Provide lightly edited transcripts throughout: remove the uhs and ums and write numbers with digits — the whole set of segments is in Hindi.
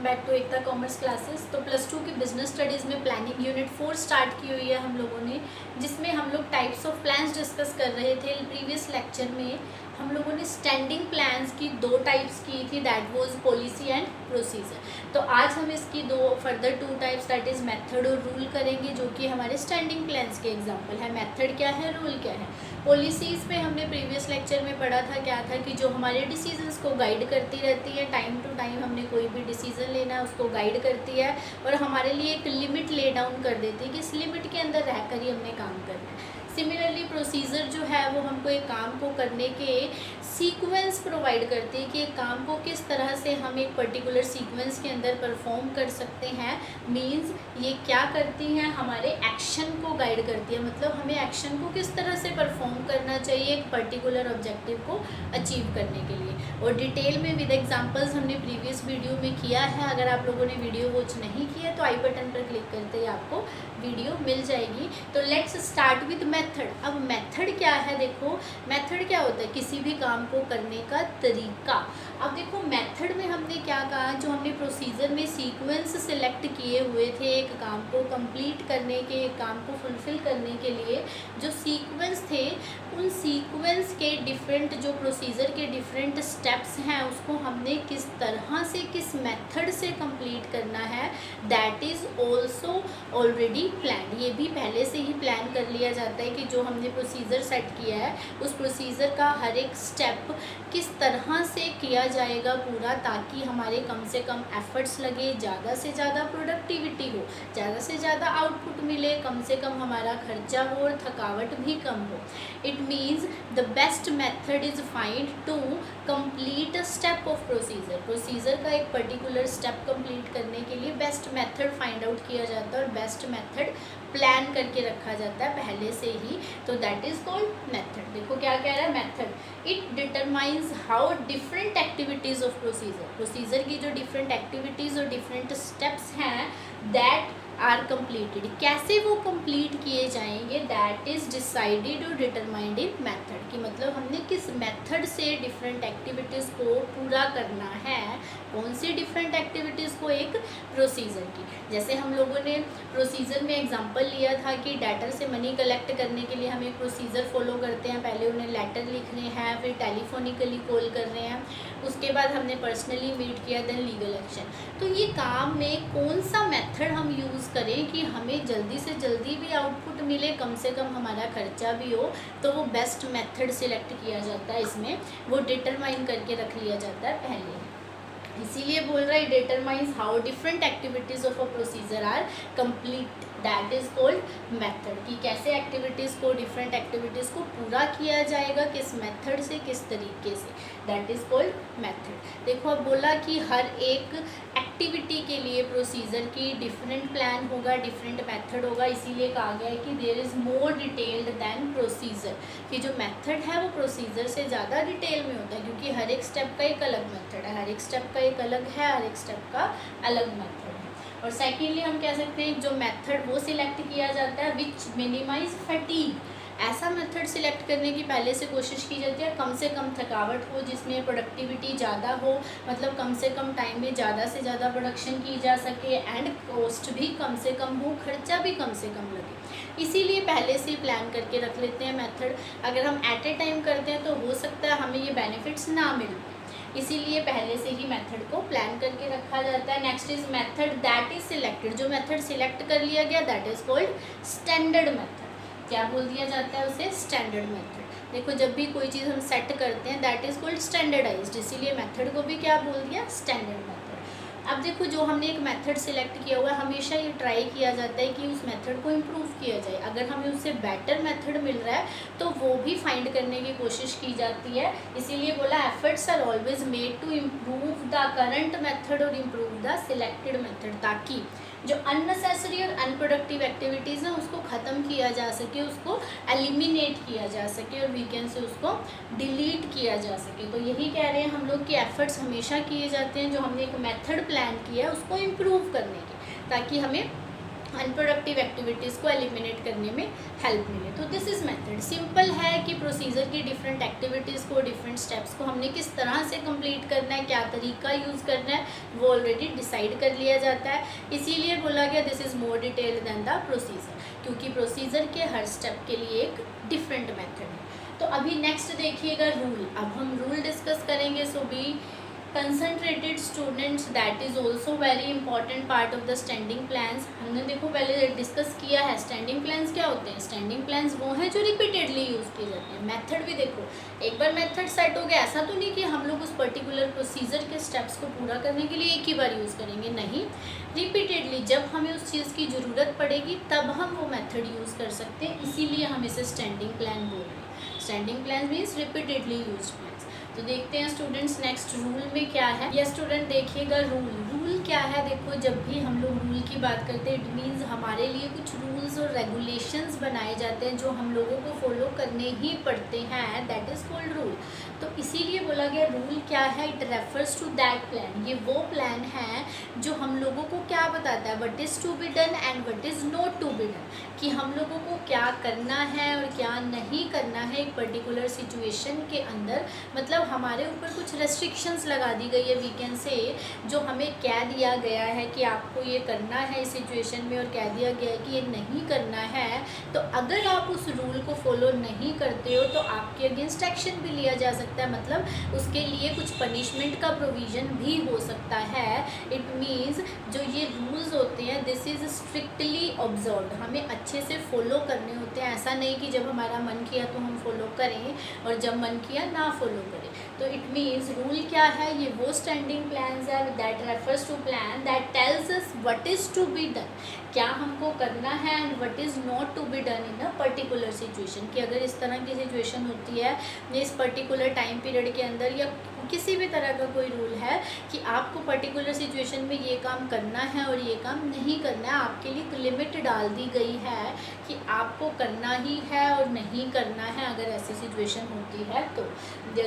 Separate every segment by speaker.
Speaker 1: Back to Ekta commerce classes. तो प्लस टू की बिजनेस स्टडीज़ में प्लानिंग यूनिट 4 स्टार्ट की हुई है हम लोगों ने, जिसमें हम लोग टाइप्स ऑफ प्लान्स डिस्कस कर रहे थे। प्रीवियस लेक्चर में हम लोगों ने स्टैंडिंग प्लान्स की 2 टाइप्स की थी, that was policy and procedure. तो आज हम इसकी 2 टाइप्स दैट इज़ मेथड और रूल करेंगे, जो कि हमारे स्टैंडिंग प्लान्स के एग्जांपल है। मेथड क्या है, रूल क्या है। पॉलिसीज़ पे हमने प्रीवियस लेक्चर में पढ़ा था क्या था कि जो हमारे डिसीजंस को गाइड करती रहती है, टाइम टू टाइम हमने कोई भी डिसीज़न लेना है उसको गाइड करती है और हमारे लिए एक लिमिट ले डाउन कर देती है कि इस लिमिट के अंदर रहकर ही हमने काम करना है। सिमिलरली प्रोसीजर जो है वो हमको एक काम को करने के सीक्वेंस प्रोवाइड करती है कि एक काम को किस तरह से हम एक पर्टिकुलर सीक्वेंस के अंदर परफॉर्म कर सकते हैं। मींस ये क्या करती हैं, हमारे एक्शन को गाइड करती है, मतलब हमें एक्शन को किस तरह से परफॉर्म करना चाहिए एक पर्टिकुलर ऑब्जेक्टिव को अचीव करने के लिए। और डिटेल में विद एग्जांपल्स हमने प्रीवियस वीडियो में किया है। अगर आप लोगों ने वीडियो वॉच नहीं किया तो आई बटन पर क्लिक करते ही आपको वीडियो मिल जाएगी। तो लेट्स स्टार्ट विद मेथड। अब मेथड क्या है, देखो मेथड क्या होता है, किसी भी काम को करने का तरीका। अब देखो मेथड में हमने क्या कहा, जो हमने प्रोसीजर में सीक्वेंस सिलेक्ट किए हुए थे एक काम को कंप्लीट करने के, एक काम को फुलफिल करने के लिए जो सीक्वेंस थे, उन सीक्वेंस के डिफरेंट जो प्रोसीजर के डिफरेंट स्टेप्स हैं उसको हमने किस तरह से किस मेथड से कंप्लीट करना है, that is also already plan. ये भी पहले से ही प्लान कर लिया जाता है कि जो हमने प्रोसीजर सेट किया है उस प्रोसीजर का हर एक स्टेप किस तरह से किया जाएगा पूरा, ताकि हमारे कम से कम एफर्ट्स लगे, ज़्यादा से ज़्यादा प्रोडक्टिविटी हो, ज़्यादा से ज़्यादा आउटपुट मिले, कम से कम हमारा खर्चा हो और थकावट भी कम हो। It means the best method is find to complete a step of procedure. Procedure का एक पर्टिकुलर स्टेप कंप्लीट करने के लिए बेस्ट मेथड फाइंड आउट किया जाता है और बेस्ट मेथड प्लान करके रखा जाता है पहले से ही, तो दैट इज़ कॉल्ड मेथड। देखो क्या कह रहा है method, it determines how different activities of procedure. Procedure की जो डिफरेंट एक्टिविटीज़ और डिफरेंट स्टेप्स हैं दैट आर कंप्लीटेड, कैसे वो कंप्लीट किए जाएंगे, दैट इज़ डिसाइडेड और डिटरमाइंड इन मेथड। कि मतलब हमने किस मेथड से डिफरेंट एक्टिविटीज़ को पूरा करना है, कौन सी डिफरेंट एक्टिविटीज़ को, एक प्रोसीजर की। जैसे हम लोगों ने प्रोसीजर में एग्जांपल लिया था कि डेटर से मनी कलेक्ट करने के लिए हम एक प्रोसीजर फॉलो करते हैं। पहले उन्हें लेटर लिखने हैं, फिर टेलीफोनिकली कॉल कर रहे हैं, उसके बाद हमने पर्सनली मीट किया, देन लीगल एक्शन। तो ये काम में कौन सा मेथड हम यूज़ करें कि हमें जल्दी से जल्दी भी आउटपुट मिले, कम से कम हमारा खर्चा भी हो, तो वो बेस्ट मेथड सिलेक्ट किया जाता है। इसमें वो डिटरमाइन करके रख लिया जाता है पहले, इसीलिए बोल रहा है determines how different activities of a procedure are complete, that is called method. कि कैसे एक्टिविटीज़ को, डिफरेंट एक्टिविटीज़ को पूरा किया जाएगा, किस मेथड से, किस तरीके से, दैट इज़ कॉल्ड मेथड। देखो अब बोला कि हर एक एक्टिविटी के लिए प्रोसीजर की डिफरेंट प्लान होगा, डिफरेंट मेथड होगा, इसीलिए कहा गया है कि there is more detailed than procedure. कि जो मेथड है वो प्रोसीजर से ज़्यादा डिटेल में होता है, क्योंकि हर एक स्टेप का एक अलग मेथड है, हर एक स्टेप का एक अलग है, हर एक स्टेप का अलग मेथड है। और सेकेंडली हम कह सकते हैं जो मेथड वो सिलेक्ट किया जाता है विच मिनिमाइज फटीग। ऐसा मेथड सिलेक्ट करने की पहले से कोशिश की जाती है कम से कम थकावट हो, जिसमें प्रोडक्टिविटी ज़्यादा हो, मतलब कम से कम टाइम में ज़्यादा से ज़्यादा प्रोडक्शन की जा सके, एंड कॉस्ट भी कम से कम हो, खर्चा भी कम से कम लगे। इसीलिए पहले से प्लान करके रख लेते हैं मेथड। अगर हम एट ए टाइम करते हैं तो हो सकता है हमें ये बेनिफिट्स ना मिल, इसीलिए पहले से ही मेथड को प्लान करके रखा जाता है। Next is method that is selected. जो मेथड सिलेक्ट कर लिया गया that is called standard method. क्या बोल दिया जाता है उसे, स्टैंडर्ड मेथड। देखो जब भी कोई चीज़ हम सेट करते हैं दैट इज कॉल्ड स्टैंडर्डाइज्ड, इसीलिए मेथड को भी क्या बोल दिया, स्टैंडर्ड मेथड। अब देखो जो हमने एक मेथड सिलेक्ट किया हुआ है, हमेशा ये ट्राई किया जाता है कि उस मेथड को इम्प्रूव किया जाए। अगर हमें उससे बेटर मेथड मिल रहा है तो वो भी फाइंड करने की कोशिश की जाती है। इसीलिए बोला efforts are always made to improve the current method और इम्प्रूव द सिलेक्टेड मेथड, ताकि जो अननेसेसरी और अनप्रोडक्टिव एक्टिविटीज़ हैं उसको ख़त्म किया जा सके, उसको एलिमिनेट किया जा सके और वीकेंड से उसको डिलीट किया जा सके। तो यही कह रहे हैं हम लोग कि एफर्ट्स हमेशा किए जाते हैं जो हमने एक मेथड प्लान किया है उसको इम्प्रूव करने के, ताकि हमें अनप्रोडक्टिव एक्टिविटीज़ को एलिमिनेट करने में हेल्प मिले। तो दिस इज़ मेथड सिंपल है कि प्रोसीजर की डिफरेंट एक्टिविटीज़ को, डिफरेंट स्टेप्स को हमने किस तरह से कंप्लीट करना है, क्या तरीका यूज़ करना है, वो ऑलरेडी डिसाइड कर लिया जाता है। इसीलिए बोला गया this is more detailed than the procedure, क्योंकि प्रोसीजर के हर स्टेप के लिए एक डिफरेंट मेथड है। तो अभी नेक्स्ट देखिएगा रूल। अब हम रूल डिस्कस करेंगे। So be concentrated students, that is also very important part of the standing plans. हमने देखो पहले डिस्कस किया है स्टैंडिंग प्लान्स क्या होते हैं। स्टैंडिंग प्लान्स वो हैं जो रिपीटेडली यूज़ किए जाते हैं। मेथड भी देखो, एक बार मेथड सेट हो गया, ऐसा तो नहीं कि हम लोग उस पर्टिकुलर प्रोसीजर के स्टेप्स को पूरा करने के लिए एक ही बार यूज़ करेंगे, नहीं, रिपीटेडली जब हमें उस चीज़ की ज़रूरत पड़ेगी तब हम वो मेथड यूज़ कर सकते हैं, इसीलिए हम इसे स्टैंडिंग प्लान बोल रहे हैं। Standing plan means repeatedly use plans. तो देखते हैं स्टूडेंट्स नेक्स्ट रूल में क्या है। यह स्टूडेंट देखिएगा रूल क्या है। देखो जब भी हम लोग रूल की बात करते हैं, इट मीन्स हमारे लिए कुछ रूल्स और रेगुलेशंस बनाए जाते हैं जो हम लोगों को फॉलो करने ही पड़ते हैं, दैट इज़ कॉल्ड रूल। तो इसीलिए बोला गया रूल क्या है, it refers to that plan. ये वो प्लान है जो हम लोगों को क्या बताता है, what is to be done and what is not to be done, कि हम लोगों को क्या करना है और क्या नहीं करना है एक पर्टिकुलर सिचुएशन के अंदर। मतलब हमारे ऊपर कुछ रेस्ट्रिक्शंस लगा दी गई है, वी कैन से, जो हमें कह दिया गया है कि आपको ये करना है इस सिचुएशन में, और कह दिया गया है कि ये नहीं करना है। तो अगर आप उस रूल को फॉलो नहीं करते हो तो आपके अगेंस्ट एक्शन भी लिया जा सकता है, मतलब उसके लिए कुछ पनिशमेंट का प्रोविज़न भी हो सकता है। इट मीन्स जो ये रूल्स होते हैं दिस इज़ स्ट्रिक्टली ऑब्जर्व्ड, हमें अच्छे से फॉलो करने होते हैं। ऐसा नहीं कि जब हमारा मन किया तो हम फॉलो करें और जब मन किया ना फॉलो करें। तो इट मीन्स रूल क्या है, ये वो स्टैंडिंग प्लान्स है that refers to plan that tells us what is to be done, क्या हमको करना है, and what is not to be done in a particular situation, कि अगर इस तरह की सिचुएशन होती है इस पर्टिकुलर टाइम पीरियड के अंदर, या किसी भी तरह का कोई रूल है कि आपको पर्टिकुलर सिचुएशन में ये काम करना है और ये काम नहीं करना है, आपके लिए एक लिमिट डाल दी गई है कि आपको करना ही है और नहीं करना है अगर ऐसी सिचुएशन होती है तो।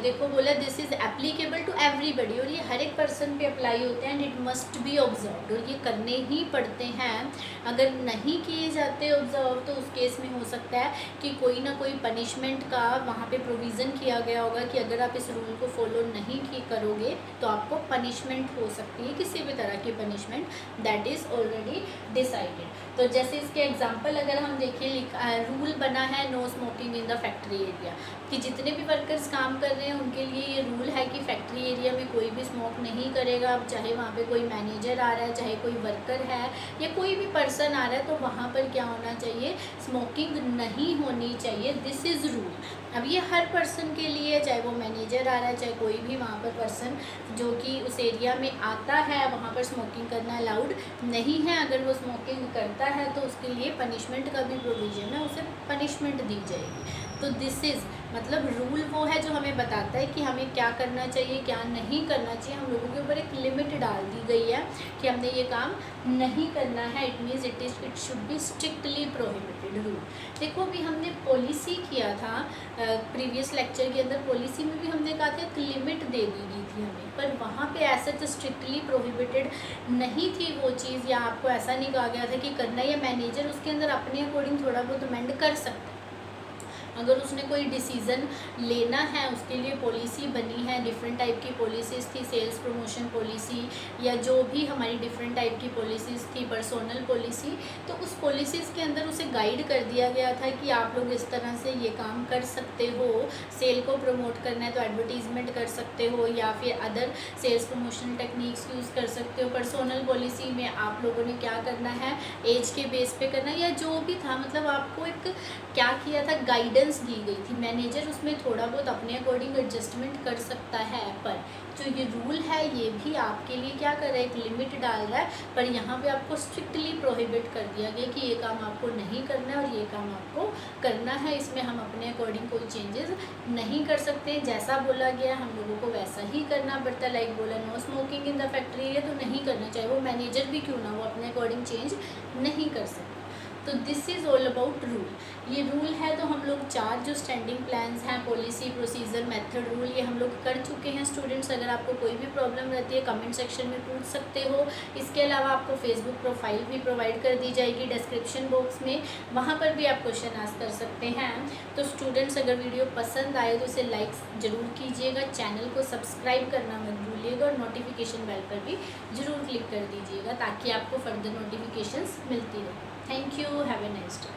Speaker 1: देखो बोला this is applicable to everybody, और ये हर एक पर्सन पे अप्लाई होते हैं, and it must be observed, और ये करने ही पड़ते हैं। अगर नहीं किए जाते ऑब्जर्व तो उस केस में हो सकता है कि कोई ना कोई पनिशमेंट का वहाँ पे प्रोविज़न किया गया होगा कि अगर आप इस रूल को फॉलो नहीं करोगे तो आपको पनिशमेंट हो सकती है, किसी भी तरह की punishment, that is already decided. तो जैसे इसके एग्जांपल अगर हम देखें, रूल बना है no smoking in the factory area, कि जितने भी वर्कर्स काम कर रहे हैं उनके लिए ये रूल है कि फैक्ट्री एरिया में कोई भी स्मोक नहीं करेगा। अब चाहे वहाँ पे कोई मैनेजर आ रहा है, चाहे कोई वर्कर है या कोई भी पर्सन आ रहा है, तो वहाँ पर क्या होना चाहिए, स्मोकिंग नहीं होनी चाहिए, दिस इज़ रूल। अब ये हर पर्सन के लिए, चाहे वो मैनेजर आ रहा है, चाहे कोई भी वहाँ पर पर्सन जो कि उस एरिया में आता है, वहाँ पर स्मोकिंग करना अलाउड नहीं है। अगर वो स्मोकिंग करता है तो उसके लिए पनिशमेंट का भी प्रोविज़न है, उसे पनिशमेंट दी जाएगी। तो दिस इज़ मतलब रूल वो है जो हमें बताता है कि हमें क्या करना चाहिए, क्या नहीं करना चाहिए। हम लोगों के ऊपर एक लिमिट डाल दी गई है कि हमने ये काम नहीं करना है। It means it should be strictly prohibited rule. देखो अभी हमने पॉलिसी किया था प्रीवियस लेक्चर के अंदर, पॉलिसी में भी हमने कहा था एक लिमिट दे दी गई थी हमें, पर वहाँ पे ऐसा तो स्ट्रिक्टली प्रोहिबिटेड नहीं थी वो चीज़, या आपको ऐसा नहीं कहा गया था कि करना, या मैनेजर उसके अंदर अपने अकॉर्डिंग थोड़ा बहुत अमेंड कर सकता है। अगर उसने कोई डिसीज़न लेना है उसके लिए पॉलिसी बनी है, डिफरेंट टाइप की पॉलिसीज़ थी, सेल्स प्रमोशन पॉलिसी या जो भी हमारी डिफरेंट टाइप की पॉलिसीज़ थी, पर्सनल पॉलिसी, तो उस पॉलिसीज़ के अंदर उसे गाइड कर दिया गया था कि आप लोग इस तरह से ये काम कर सकते हो। सेल को प्रमोट करना है तो एडवर्टीज़मेंट कर सकते हो, या फिर other sales promotion techniques use कर सकते हो। पर्सनल पॉलिसी में आप लोगों ने क्या करना है, एज के बेस पे करना, या जो भी था, मतलब आपको एक क्या किया था, गाइडेंस दी गई थी। मैनेजर उसमें थोड़ा बहुत अपने अकॉर्डिंग एडजस्टमेंट कर सकता है, पर जो ये रूल है ये भी आपके लिए क्या कर रहा है, एक लिमिट डाल रहा है, पर यहाँ पे आपको स्ट्रिक्टली प्रोहिबिट कर दिया गया कि ये काम आपको नहीं करना है और ये काम आपको करना है। इसमें हम अपने अकॉर्डिंग कोई चेंजेस नहीं कर सकते, जैसा बोला गया हम लोगों को वैसा ही करना पड़ता है। लाइक बोला no smoking in the factory area, तो नहीं करना, चाहे वो मैनेजर भी क्यों ना, वो अपने अकॉर्डिंग चेंज नहीं कर सकते। तो this is all about rule. ये रूल है तो हम लोग 4 जो स्टैंडिंग प्लान्स हैं, पॉलिसी, प्रोसीजर, मेथड, रूल, ये हम लोग कर चुके हैं स्टूडेंट्स। अगर आपको कोई भी प्रॉब्लम रहती है कमेंट सेक्शन में पूछ सकते हो। इसके अलावा आपको फेसबुक प्रोफाइल भी प्रोवाइड कर दी जाएगी डिस्क्रिप्शन बॉक्स में, वहाँ पर भी आप क्वेश्चन आस्क कर सकते हैं। तो स्टूडेंट्स अगर वीडियो पसंद आए तो इसे लाइक ज़रूर कीजिएगा, चैनल को सब्सक्राइब करना मत भूलिएगा और नोटिफिकेशन बेल पर भी ज़रूर क्लिक कर दीजिएगा ताकि आपको फर्दर नोटिफिकेशंस मिलती रहे। Thank you, have a nice day.